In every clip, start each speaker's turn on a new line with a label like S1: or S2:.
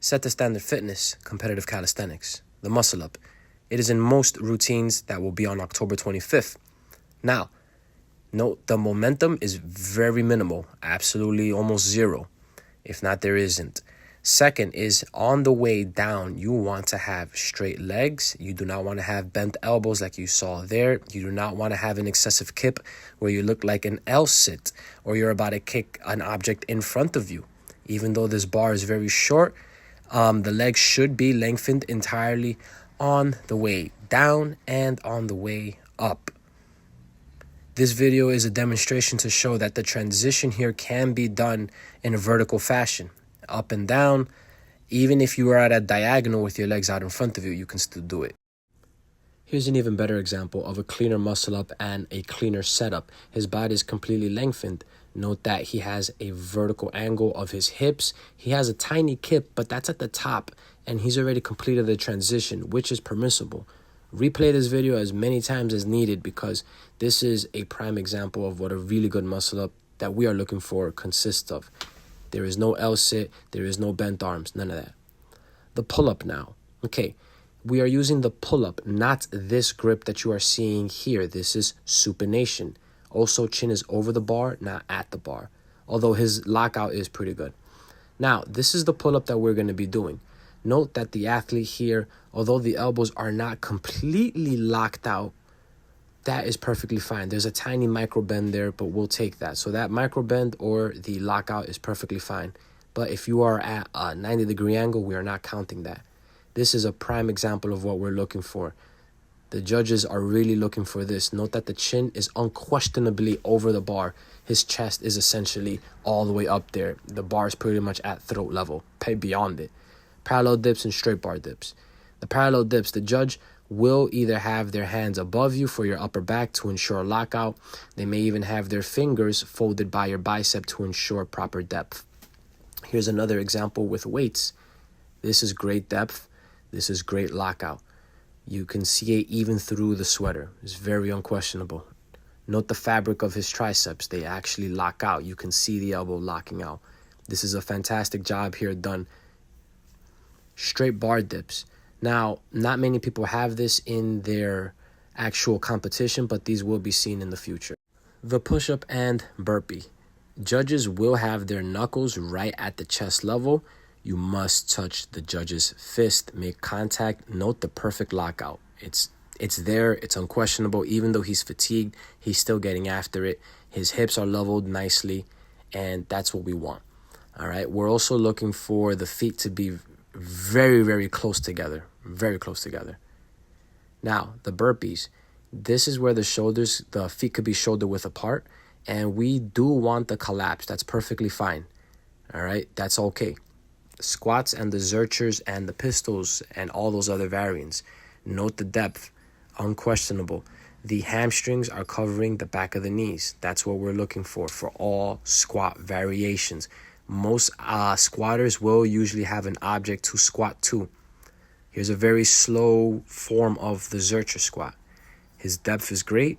S1: Set the standard fitness, competitive calisthenics, the muscle up. It is in most routines that will be on October 25th. Now, note the momentum is very minimal, absolutely almost zero. If not, there isn't. Second is on the way down, you want to have straight legs. You do not want to have bent elbows like you saw there. You do not want to have an excessive kip where you look like an L sit or you're about to kick an object in front of you. Even though this bar is very short, the legs should be lengthened entirely on the way down and on the way up. This video is a demonstration to show that the transition here can be done in a vertical fashion, up and down. Even if you are at a diagonal with your legs out in front of you, you can still do it. Here's an even better example of a cleaner muscle up and a cleaner setup. His body is completely lengthened. Note that he has a vertical angle of his hips. He has a tiny kip, but that's at the top, and he's already completed the transition, which is permissible. Replay this video as many times as needed because this is a prime example of what a really good muscle up that we are looking for consists of. There is no L-sit, there is no bent arms, none of that. The pull-up now. Okay, we are using the pull-up, not this grip that you are seeing here. This is supination. Also, chin is over the bar, not at the bar, although his lockout is pretty good. Now, this is the pull-up that we're going to be doing. Note that the athlete here, although the elbows are not completely locked out, that is perfectly fine. There's a tiny micro bend there, but we'll take that. So that micro bend or the lockout is perfectly fine. But if you are at a 90-degree angle, we are not counting that. This is a prime example of what we're looking for. The judges are really looking for this. Note that the chin is unquestionably over the bar. His chest is essentially all the way up there. The bar is pretty much at throat level, beyond it. Parallel dips and straight bar dips. The parallel dips, the judge will either have their hands above you for your upper back to ensure lockout. They may even have their fingers folded by your bicep to ensure proper depth. Here's another example with weights. This is great depth. This is great lockout. You can see it even through the sweater. It's very unquestionable. Note the fabric of his triceps. They actually lock out. You can see the elbow locking out. This is a fantastic job here done. Straight bar dips. Now, not many people have this in their actual competition, but these will be seen in the future. The push-up and burpee. Judges will have their knuckles right at the chest level. You must touch the judge's fist, make contact, note the perfect lockout. It's there, it's unquestionable. Even though he's fatigued, he's still getting after it. His hips are leveled nicely, and that's what we want. All right, we're also looking for the feet to be very, very close together, very close together. Now, the burpees. This is where the feet could be shoulder width apart, and we do want the collapse. That's perfectly fine. All right, that's okay. Squats and the zerchers and the pistols and all those other variants. Note the depth, unquestionable. The hamstrings are covering the back of the knees. That's what we're looking for all squat variations. Most squatters will usually have an object to squat to. Here's a very slow form of the zercher squat. His depth is great.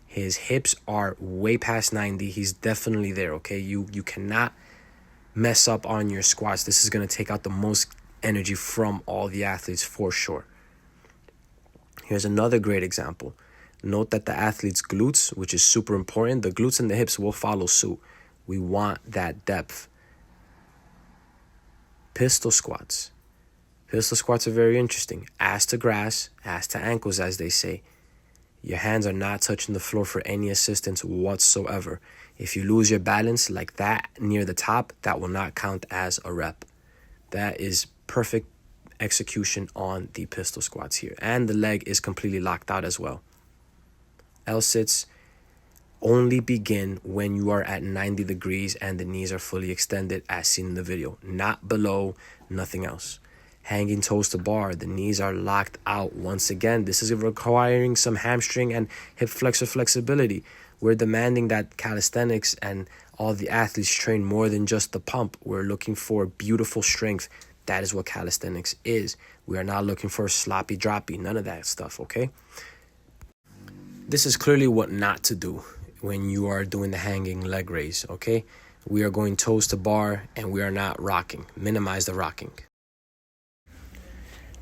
S1: His hips are way past 90. He's definitely there, okay? You cannot mess up on your squats. This is going to take out the most energy from all the athletes for sure. Here's another great example. Note that the athlete's glutes, which is super important, the glutes and the hips will follow suit. We want that depth. Pistol squats. Pistol squats are very interesting. Ass to grass, ass to ankles, as they say. Your hands are not touching the floor for any assistance whatsoever. If you lose your balance like that near the top, that will not count as a rep. That is perfect execution on the pistol squats here. And the leg is completely locked out as well. L-sits only begin when you are at 90 degrees and the knees are fully extended as seen in the video. Not below, nothing else. Hanging toes to bar, the knees are locked out. Once again, this is requiring some hamstring and hip flexor flexibility. We're demanding that calisthenics and all the athletes train more than just the pump. We're looking for beautiful strength. That is what calisthenics is. We are not looking for sloppy droppy, none of that stuff, okay? This is clearly what not to do when you are doing the hanging leg raise, okay? We are going toes to bar and we are not rocking. Minimize the rocking.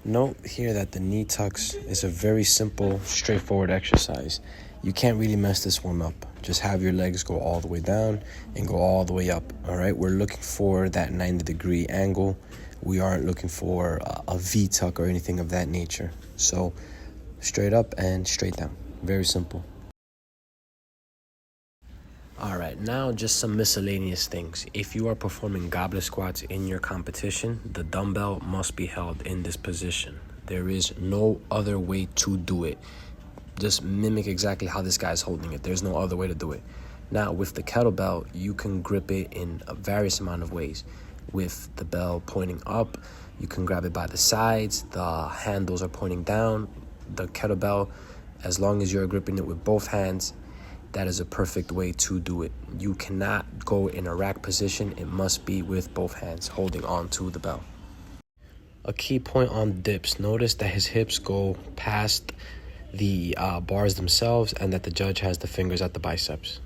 S1: Note here that the knee tucks is a very simple, straightforward exercise. You can't really mess this one up. Just have your legs go all the way down and go all the way up. All right, we're looking for that 90-degree angle. We aren't looking for a V tuck or anything of that nature. So straight up and straight down. Very simple. All right, now just some miscellaneous things. If you are performing goblet squats in your competition, the dumbbell must be held in this position. There is no other way to do it. Just mimic exactly how this guy's holding it. There's no other way to do it. Now, with the kettlebell, you can grip it in a various amount of ways. With the bell pointing up, you can grab it by the sides. The handles are pointing down. The kettlebell, as long as you're gripping it with both hands, that is a perfect way to do it. You cannot go in a rack position. It must be with both hands holding on to the bell. A key point on dips. Notice that his hips go past the bars themselves and that the judge has the fingers at the biceps.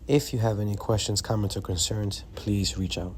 S1: If you have any questions, comments, or concerns, please reach out.